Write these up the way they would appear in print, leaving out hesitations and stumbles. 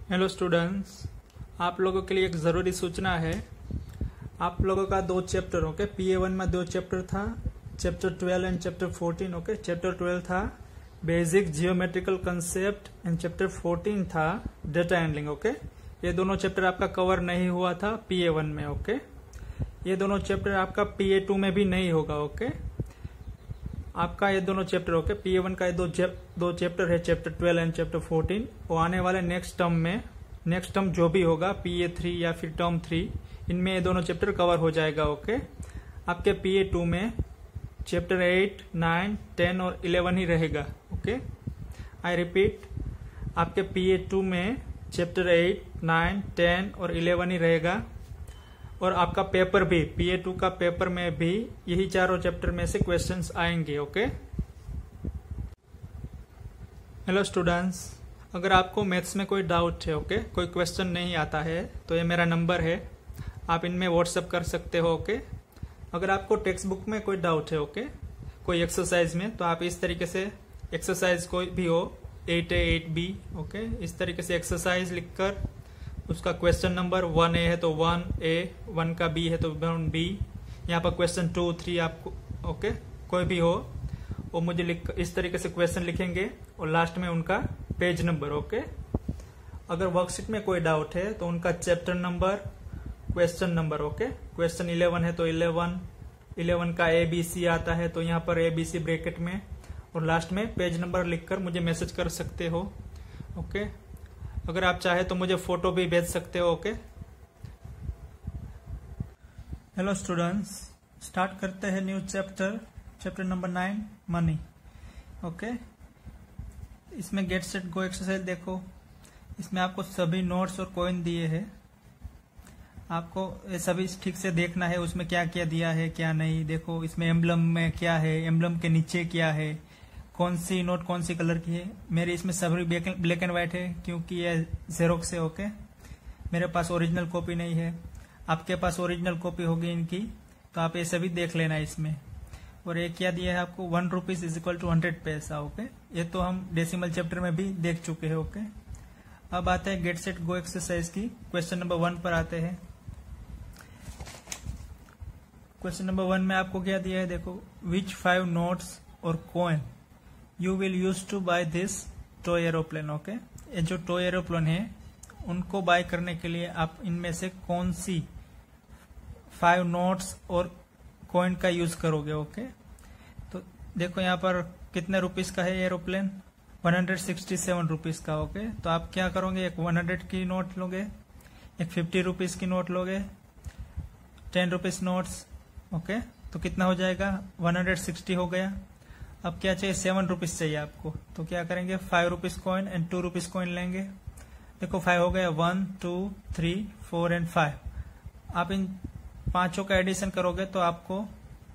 Hello students, आप लोगों के लिए एक ज़रूरी सूचना है। आप लोगों का 2 चैप्टर ओके, PA1 में 2 चैप्टर था, chapter 12 and chapter 14 okay. Chapter 12 था basic geometrical concept and chapter 14 था डेटा हैंडलिंग ओके। ये दोनों चैप्टर आपका कवर नहीं हुआ था PA1 में ओके। ये दोनों चैप्टर आपका PA2 में भी नहीं होगा ओके। आपका ये दोनों चैप्टर ओके, PA1 का ये दो चैप्टर है, चैप्टर 12 एंड चैप्टर 14। वो आने वाले नेक्स्ट टर्म जो भी होगा PA3 या फिर टर्म 3, इनमें ये दोनों चैप्टर कवर हो जाएगा ओके। आपके PA2 में चैप्टर 8, 9, 10 और 11 ही रहेगा ओके। आई रिपीट, आपके PA2 में चैप्टर 8, 9, 10 और 11 ही रहेगा। और आपका पेपर भी PA2 का पेपर में भी यही चारों चैप्टर में से क्वेश्चंस आएंगे ओके। हेलो स्टूडेंट्स, अगर आपको मैथ्स में कोई डाउट है ओके, कोई क्वेश्चन नहीं आता है तो ये मेरा नंबर है, आप इनमें व्हाट्सएप कर सकते हो ओके। अगर आपको टेक्स्ट बुक में कोई डाउट है ओके, कोई एक्सरसाइज में, तो आप इस तरीके से एक्सरसाइज कोई भी हो 8A 8B ओके, इस तरीके से एक्सरसाइज लिखकर उसका क्वेश्चन नंबर 1A है तो 1A, 1 का B है तो 1B, यहाँ पर क्वेश्चन 2, 3 आपको ओके कोई भी हो वो मुझे लिख इस तरीके से क्वेश्चन लिखेंगे और लास्ट में उनका पेज नंबर ओके। अगर वर्कशीट में कोई डाउट है तो उनका chapter number, question number okay. Question 11 है तो 11 का ABC आता है तो यहाँ पर ABC ब्रैकेट में और लास्ट में पेज नंबर लिखकर मुझे मैसेज कर सकते हो ओके। अगर आप चाहे तो मुझे फोटो भी भेज सकते हो ओके। हेलो स्टूडेंट्स, स्टार्ट करते हैं new chapter number 9 money okay. इसमें गेट सेट गो एक्सरसाइज देखो, इसमें आपको सभी नोट्स और कॉइन दिए हैं। आपको ये सभी ठीक से देखना है, उसमें क्या क्या दिया है क्या नहीं। देखो इसमें एम्बलम में क्या है, एम्बलम के नीचे क्या है, कौन सी नोट कौन सी कलर की है। मेरे इसमें सभी ब्लैक एंड व्हाइट है क्योंकि ये जेरोक्स है ओके, मेरे पास ओरिजिनल कॉपी नहीं है। आपके पास ओरिजिनल कॉपी होगी इनकी तो आप ये सभी देख लेना इसमें। और ये क्या दिया है आपको, 1 रुपीज इज इक्वल टू 100 पैसा ओके। ये तो हम डेसिमल चैप्टर में भी देख चुके हैं ओके। अब आते हैं गेट सेट गो एक्सरसाइज की, क्वेश्चन नंबर 1 पर आते हैं। क्वेश्चन नंबर 1 में आपको क्या दिया है, देखो विच 5 नोट्स और coin you will use to buy this toy aeroplane okay. ये जो टॉय एरोप्लेन है उनको बाय करने के लिए आप इनमें से कौन सी 5 नोट्स और कॉइन का यूज करोगे ओके। तो देखो यहाँ पर कितने रुपीस का है एरोप्लेन, 167 रुपीस का ओके। तो आप क्या करोगे, एक 100 की नोट लोगे, एक 50 रुपीस की नोट लोगे, 10 रुपीस नोट्स ओके। तो कितना हो जाएगा, 160 हो गया। अब क्या चाहिए, 7 रुपीज चाहिए आपको, तो क्या करेंगे 5 rupees coin and 2 rupees coin लेंगे। देखो 5 हो गया, 1, 2, 3, 4 एंड 5। आप इन पांचों का एडिशन करोगे तो आपको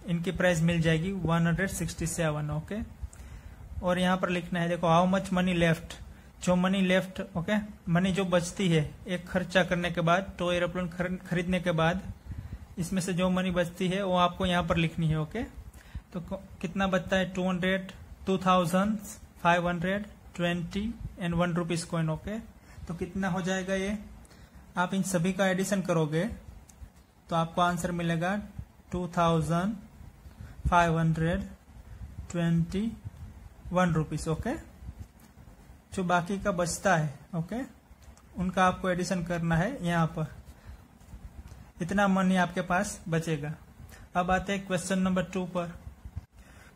इनकी प्राइस मिल जाएगी 167 ओके। और यहाँ पर लिखना है, देखो हाउ मच मनी लेफ्ट, जो मनी लेफ्ट ओके, मनी जो बचती है एक खर्चा करने के बाद, टॉय एरोप्लेन खरीदने के बाद इसमें से जो मनी बचती है वो आपको यहाँ पर लिखनी है ओके। तो कितना बचता है, 2520 एंड 1 रुपीज कॉइन ओके। तो कितना हो जाएगा ये, आप इन सभी का एडिशन करोगे तो आपको आंसर मिलेगा 2521 रुपीज ओके। जो बाकी का बचता है ओके, उनका आपको एडिशन करना है यहाँ पर, इतना मनी आपके पास बचेगा। अब आते हैं क्वेश्चन नंबर 2 पर।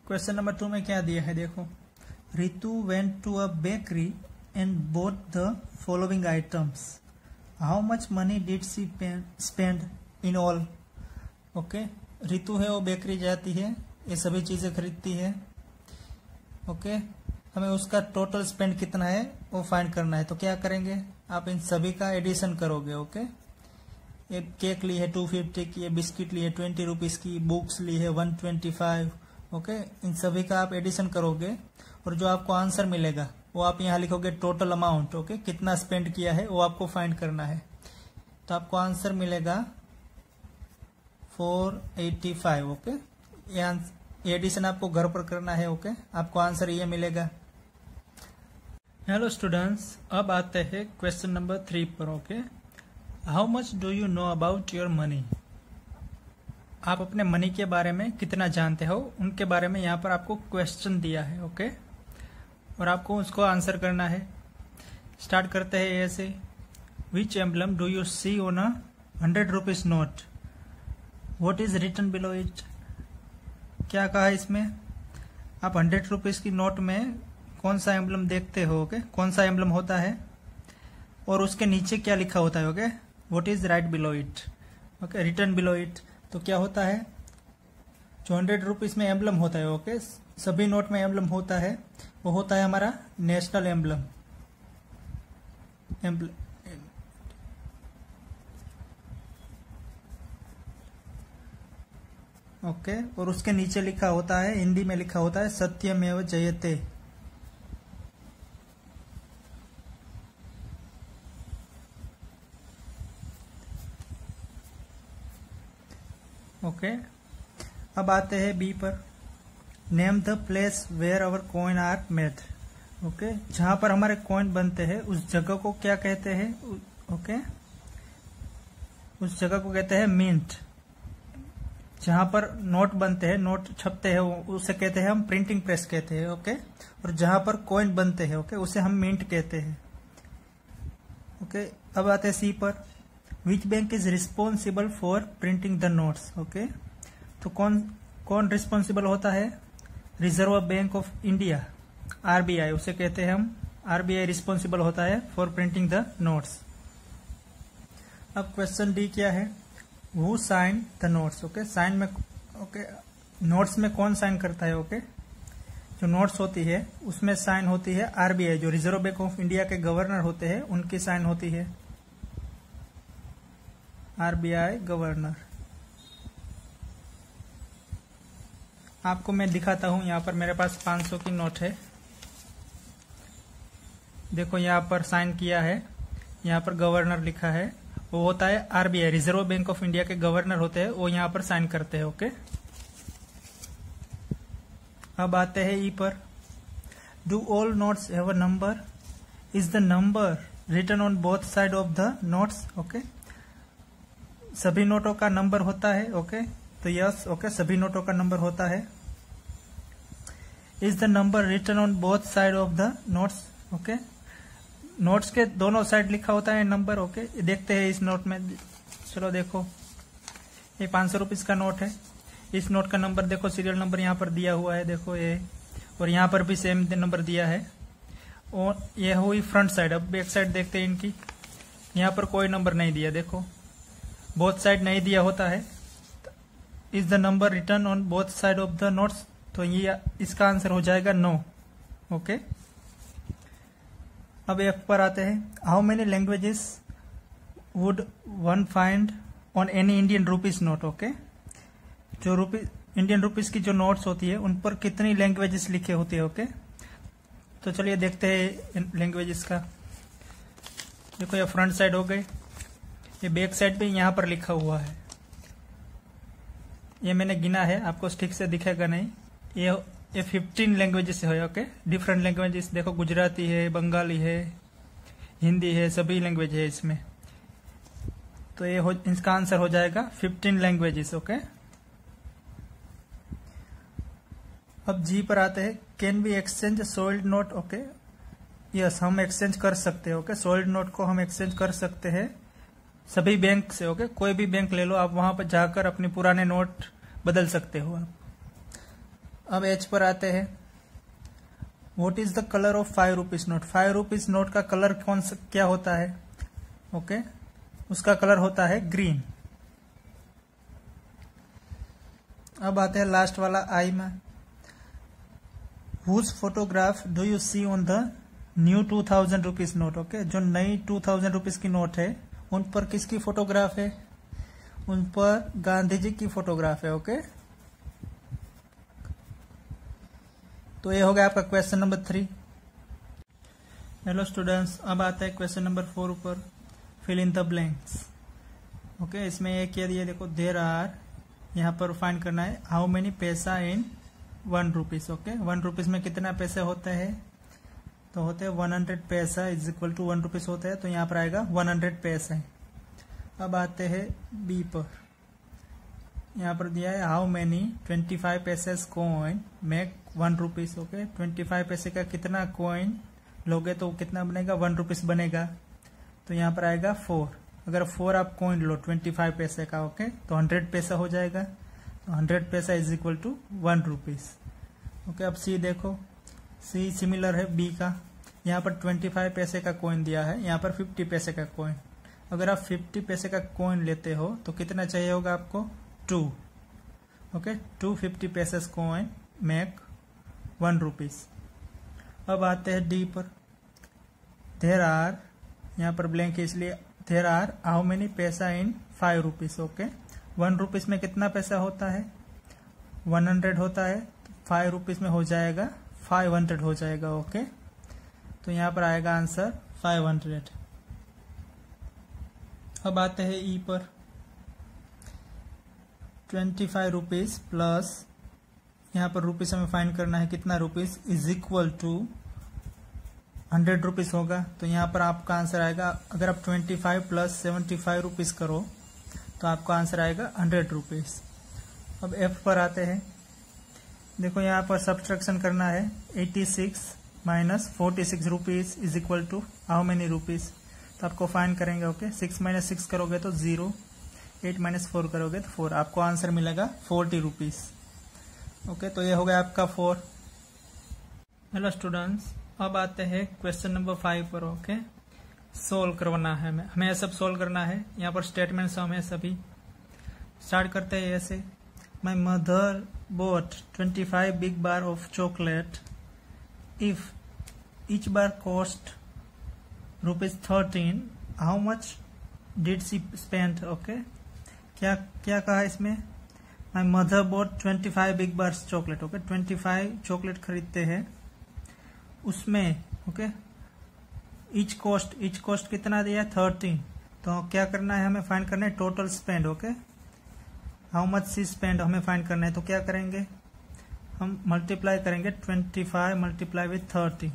क्वेश्चन नंबर 2 में क्या दिया है, देखो Ritu went to a bakery and bought the following items, how much money did she spend in all okay. Ritu है वो बेकरी जाती है, ये सभी चीजें खरीदती है ओके। हमें उसका टोटल स्पेंड कितना है वो फाइंड करना है। तो क्या करेंगे, आप इन सभी का एडिशन करोगे ओके। ये केक ली है 250 की, ये बिस्किट ली है 20 रुपीज की, बुक्स ली है 125 ओके। इन सभी का आप एडिशन करोगे और जो आपको आंसर मिलेगा वो आप यहाँ लिखोगे टोटल अमाउंट ओके, कितना स्पेंड किया है वो आपको फाइंड करना है। तो आपको आंसर मिलेगा 485 ओके। ये एडिशन आपको घर पर करना है ओके, आपको आंसर ये मिलेगा। हेलो स्टूडेंट्स, अब आते हैं क्वेश्चन नंबर 3 पर। Okay, how much do you know about your money? आप अपने मनी के बारे में कितना जानते हो, उनके बारे में यहाँ पर आपको क्वेश्चन दिया है। ओके, और आपको उसको आंसर करना है। स्टार्ट करते हैं ऐसे। Which emblem do you see on a 100 rupees note? What is written below it? क्या कहा इसमें? आप 100 रुपीज की नोट में कौन सा एम्बलम देखते हो? ओके, कौन सा एम्बलम होता है और उसके नीचे क्या लिखा होता है? Okay, what is write below it? Okay, written below it. तो क्या होता है, जो 100 रुपीज में एम्बलम होता है, ओके, सभी नोट में एम्बलम होता है, वो होता है हमारा नेशनल एम्बलम। ओके, और उसके नीचे लिखा होता है, हिंदी में लिखा होता है सत्यमेव जयते। ओके, अब आते हैं बी पर। Name the place where our coin are made. Okay, जहां पर हमारे कॉइन बनते हैं उस जगह को क्या कहते हैं? ओके, उस जगह को कहते हैं मिंट। जहां पर नोट बनते हैं, नोट छपते हैं, उसे कहते हैं हम प्रिंटिंग प्रेस कहते हैं। ओके, और जहां पर कॉइन बनते हैं, ओके, उसे हम मिंट कहते हैं। ओके, अब आते हैं सी पर। Which bank is responsible for printing the notes? Okay, तो कौन रिस्पॉन्सिबल होता है? Reserve Bank of India, RBI, उसे कहते हैं हम। आरबीआई रिस्पॉन्सिबल होता है फॉर प्रिंटिंग द नोट्स। अब क्वेश्चन डी क्या है? Who sign the notes? Okay, sign में, ओके, नोट्स में कौन साइन करता है? ओके, जो नोट्स होती है उसमें साइन होती है आरबीआई, जो रिजर्व बैंक ऑफ इंडिया के गवर्नर होते हैं, उनकी साइन होती है। RBI governor. आपको मैं दिखाता हूं, यहां पर मेरे पास 500 की नोट है। देखो, यहां पर साइन किया है, यहां पर गवर्नर लिखा है, वो होता है RBI, reserve Bank of India के गवर्नर होते हैं, वो यहां पर साइन करते हैं। ओके, अब आते हैं ई पर। Do all notes have a number? Is the number written on both side of the notes? Okay, सभी नोटों का नंबर होता है। ओके, तो यस, ओके, सभी नोटों का नंबर होता है। Is the number written on both side of the notes? Okay, notes के दोनों साइड लिखा होता है नंबर। ओके, देखते हैं इस नोट में। चलो देखो, ये 500 रुपीज का नोट है। इस नोट का नंबर देखो, सीरियल नंबर यहाँ पर दिया हुआ है, देखो ये, और यहाँ पर भी सेम नंबर दिया है। और ये हुई फ्रंट साइड। अब बैक साइड देखते हैं इनकी। यहाँ पर कोई नंबर नहीं दिया, देखो, बोथ साइड नहीं दिया होता है। Is the number written on both side of the notes? तो ये इसका आंसर हो जाएगा नो। ओके, अब एफ पर आते हैं। How many languages would one find on any Indian rupees note? Okay, जो इंडियन रुपीज की जो नोट्स होती है उन पर कितनी लैंग्वेजेस लिखे होती है? ओके, तो चलिए देखते हैं लैंग्वेजेस का। देखो, ये फ्रंट साइड हो गई, ये बैक साइड भी यहाँ पर लिखा हुआ है। ये मैंने गिना है, आपको ठीक से दिखेगा नहीं। ये 15 लैंग्वेजेस है। ओके, डिफरेंट लैंग्वेजेस देखो, गुजराती है, बंगाली है, हिंदी है, सभी लैंग्वेज है इसमें। तो इसका आंसर हो जाएगा 15 लैंग्वेजेस। ओके, अब जी पर आते हैं। Can we exchange sold note? Okay, yes, हम एक्सचेंज कर सकते हैं। ओके, सोल्ड नोट को हम एक्सचेंज कर सकते हैं सभी बैंक से। ओके, कोई भी बैंक ले लो आप, वहां पर जाकर अपने पुराने नोट बदल सकते हो आप। अब एच पर आते हैं। What is the colour of 5 rupees note? 5 rupees note का कलर क्या होता है? ओके, उसका कलर होता है ग्रीन। अब आते हैं लास्ट वाला आई में। Whose photograph do you see on the new 2000 rupees note? Okay, जो नई 2000 रुपीज की नोट है उन पर किसकी फोटोग्राफ है? उन पर गांधी जी की फोटोग्राफ है। ओके, तो ये हो गया आपका क्वेश्चन नंबर 3। हेलो स्टूडेंट्स, अब आता है क्वेश्चन नंबर 4 पर। Fill in the blanks. Okay, इसमें ये क्या दिया, देखो, देर आर, यहाँ पर फाइंड करना है हाउ मेनी पैसा इन 1 रुपीज। ओके, 1 रुपीज में कितना पैसे होते हैं? तो होते हैं 100 paisa is equal to 1 rupees होता है, तो यहाँ पर आएगा 100 पैसा। अब आते हैं बी पर। यहाँ पर दिया है how many 25 paise coin make 1 rupees. Okay, 25 पैसे का कितना कॉइन लोगे तो कितना बनेगा, 1 रुपीज बनेगा। तो यहाँ पर आएगा 4। अगर 4 आप कॉइन लो 25 पैसे का, ओके, तो 100 पैसा हो जाएगा। तो 100 paisa is equal to 1 rupees. Okay, अब सी देखो, सी सिमिलर है बी का। यहाँ पर 25 पैसे का कॉइन दिया है, यहाँ पर 50 पैसे का कॉइन। अगर आप 50 पैसे का कॉइन लेते हो तो कितना चाहिए होगा आपको, 2। Okay, 250 paise coin make 1 rupees. अब आते हैं डी पर। देर आर, यहाँ पर ब्लैंक है इसलिए देर आर हाउ मेनी पैसा इन 5 रुपीज। ओके, 1 रुपीज में कितना पैसा होता है, 100 होता है। 5 रुपीज में हो जाएगा 500 हो जाएगा। ओके, तो यहाँ पर आएगा आंसर 500। अब आते हैं ई पर। 25 रुपीज प्लस, यहाँ पर रुपीज हमें फाइंड करना है कितना rupees, is equal to 100 rupees होगा। तो यहाँ पर आपका आंसर आएगा, अगर आप 25 प्लस 75 रुपीज करो तो आपका आंसर आएगा 100 रुपीज। अब एफ पर आते हैं। देखो यहाँ पर सब्ट्रैक्शन करना है। 86 minus 46 rupees is equal to how many rupees. तो आपको फाइंड करेंगे। ओके, 6 माइनस 6 करोगे तो 0, 8 माइनस 4 करोगे तो 4। आपको आंसर मिलेगा 40 रुपीज। ओके, तो ये हो गया आपका 4। हेलो स्टूडेंट्स, अब आते हैं क्वेश्चन नंबर 5 पर। ओके, सोल्व करवाना है, हमें सब सोल्व करना है। यहाँ पर स्टेटमेंट्स हमें सभी स्टार्ट करते हैं ऐसे। My mother bought 25 big bar of chocolate if each bar cost ₹13, how much did she spend. Okay, क्या कहा इसमें, my mother bought 25 big bars chocolate. Okay, 25 chocolate खरीदते हैं, उसमें ओके ईच कॉस्ट कितना दिया है, 13। तो क्या करना है, हमें फाइंड करना है total spend. Okay, how much see spend हमें फाइंड करना है। तो क्या करेंगे, हम मल्टीप्लाई करेंगे 25 मल्टीप्लाई विथ 13।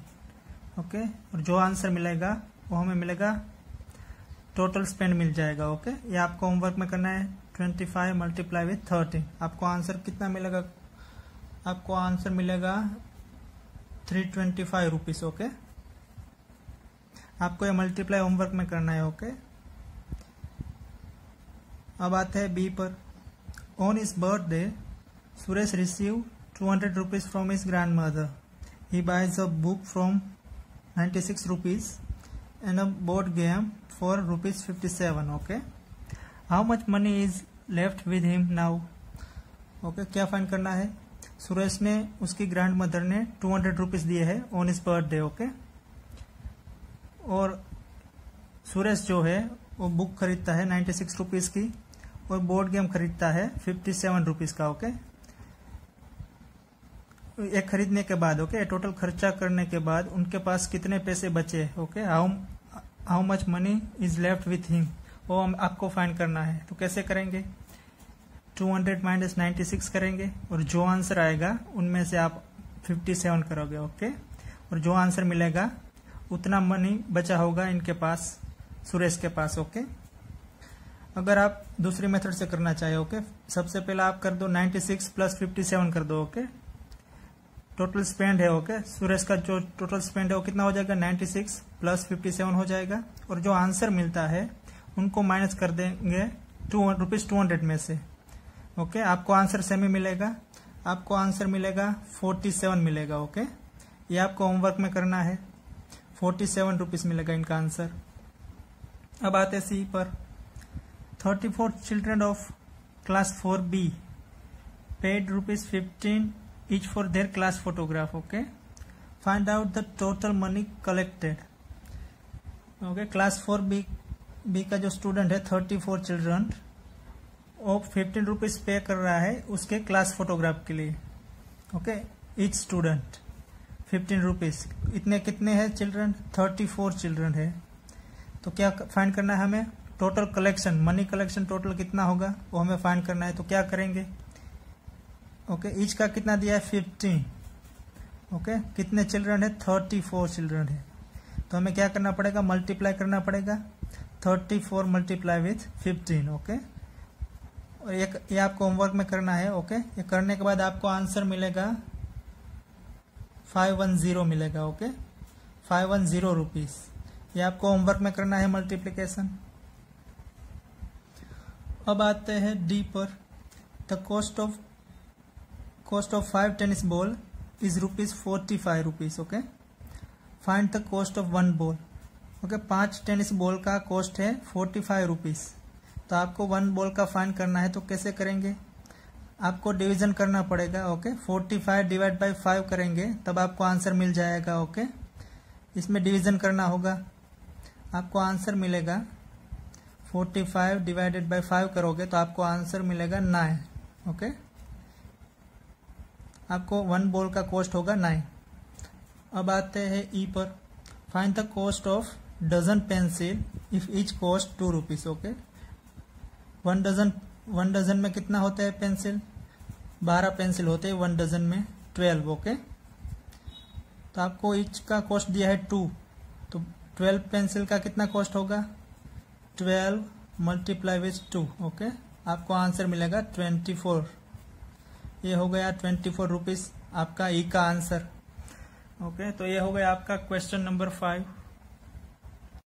ओके, और जो आंसर मिलेगा वो हमें मिलेगा टोटल स्पेंड मिल जाएगा। ओके, ये आपको होमवर्क में करना है। 25 मल्टीप्लाई विथ 13, आपको आंसर कितना मिलेगा, आपको आंसर मिलेगा 325 रुपीज। ओके, आपको ये मल्टीप्लाई होमवर्क में करना है। ओके, अब आते हैं बी पर। On his birthday Suresh receive 200 rupees from his grand mother. He buys a book from 96 rupees and a board game for ₹57. Okay, how much money is left with him now? Okay, क्या find करना है, सुरेश ने उसकी grand mother ने 200 rupees दिए हैं on his birthday. Okay, और सुरेश जो है वो बुक खरीदता है 96 रुपीज की और बोर्ड गेम खरीदता है 57 रुपीज का। ओके, एक खरीदने के बाद ओके टोटल खर्चा करने के बाद उनके पास कितने पैसे बचे। Okay, how much money is left with him, वो आपको फाइंड करना है। तो कैसे करेंगे, 200 माइनस 96 करेंगे और जो आंसर आएगा उनमें से आप 57 करोगे। ओके, और जो आंसर मिलेगा उतना मनी बचा होगा इनके पास, सुरेश के पास। ओके, अगर आप दूसरी मेथड से करना चाहे ओके, सबसे पहले आप कर दो 96 प्लस 57 कर दो। ओके, टोटल स्पेंड है। ओके, सुरेश का जो टोटल स्पेंड है वो कितना हो जाएगा, 96 प्लस 57 हो जाएगा। और जो आंसर मिलता है उनको माइनस कर देंगे ₹200 में से। ओके, आपको आंसर सेम ही मिलेगा, आपको आंसर मिलेगा 47 मिलेगा। ओके, ये आपको होमवर्क में करना है। 47 रुपीज मिलेगा इनका आंसर। अब आते सी पर। 34 children of class 4B paid ₹15 each for their class photograph. Okay, find out the total money collected. Okay, class 4B का जो स्टूडेंट है 34 चिल्ड्रन वो 15 रुपीज पे कर रहा है उसके क्लास फोटोग्राफ के लिए। Okay, each student 15 rupees. इतने कितने हैं चिल्ड्रन, 34 चिल्ड्रन है। तो क्या फाइंड करना है हमें, total collection, money collection total कितना होगा वो हमें फाइंड करना है। तो क्या करेंगे, ओके, ईच का कितना दिया है 15 ओके कितने चिल्ड्रन है? 34 चिल्ड्रन है। तो हमें क्या करना पड़ेगा? मल्टीप्लाई करना पड़ेगा। 34 मल्टीप्लाई विथ 15। ओके और ये आपको होमवर्क में करना है। ओके ये करने के बाद आपको आंसर मिलेगा 510 मिलेगा। Okay 510 rupees. ये आपको होमवर्क में करना है मल्टीप्लीकेशन। अब आते हैं डी पर। The cost of 5 tennis ball is ₹45 rupees. Okay find the cost of 1 ball. Okay 5 tennis ball का कॉस्ट है 45 रुपीज। तो आपको 1 बॉल का फाइंड करना है। तो कैसे करेंगे? आपको डिवीजन करना पड़ेगा। ओके 45 डिवाइड बाय 5 करेंगे तब आपको आंसर मिल जाएगा। ओके इसमें डिवीजन करना होगा। आपको आंसर मिलेगा 45 डिवाइडेड बाय 5 करोगे तो आपको आंसर मिलेगा 9। ओके आपको 1 बॉल का कॉस्ट होगा 9। अब आते हैं ई पर। Find the cost of dozen pencil if each cost 2 rupees. Okay 1 dozen में कितना होता है पेंसिल? 12 पेंसिल होते हैं 1 डजन में 12। ओके तो आपको ईच का कॉस्ट दिया है 2। तो 12 पेंसिल का कितना कॉस्ट होगा? 12 मल्टीप्लाई विथ 2। ओके आपको आंसर मिलेगा 24। ये हो गया 24 रुपीज आपका ई का आंसर। ओके तो ये हो गया आपका क्वेश्चन नंबर 5।